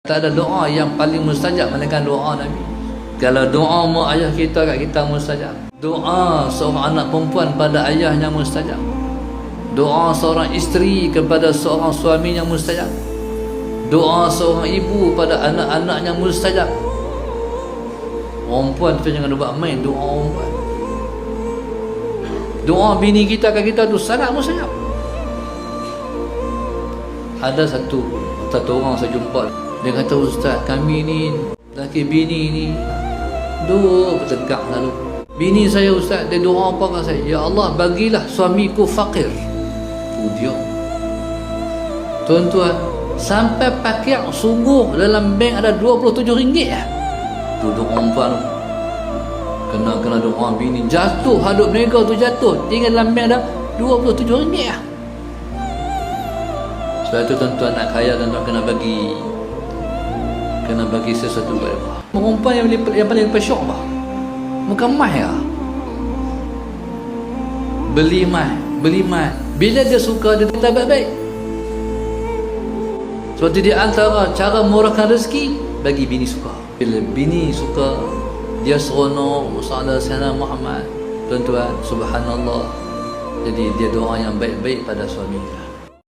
Tak ada doa yang paling mustajab melainkan doa Nabi. Kalau doa mak ayah kita kat kita mustajab. Doa seorang anak perempuan pada ayahnya mustajab. Doa seorang isteri kepada seorang suaminya mustajab. Doa seorang ibu pada anak-anaknya mustajab. Perempuan tu jangan buat main doa perempuan. Doa bini kita kat kita tu sangat mustajab. Ada satu orang saya jumpa, dia kata, "Ustaz, kami ni laki bini ni bertegak lalu. Bini saya Ustaz, dia doa apa kat saya? Ya Allah, bagilah suamiku fakir." Dia tuan-tuan, sampai pakai sungguh dalam bank ada RM27 ya. Tu doa perempuan kena doa bini, jatuh hadut mereka tu jatuh, tinggal dalam bank ada RM27 ya. Sebab itu tuan-tuan nak kaya, tuan-tuan kena bagi sesuatu kepada Allah. Perempuan yang paling lepas syok apa? Bukan mah ya. Beli mah. Bila dia suka, dia tak baik-baik. Sebab itu di antara cara murahkan rezeki, bagi bini suka. Bila bini suka, dia seronok, Sallallahu Alaihi Wasallam Muhammad. Tuan-tuan, subhanallah. Jadi dia doa yang baik-baik pada suami dia.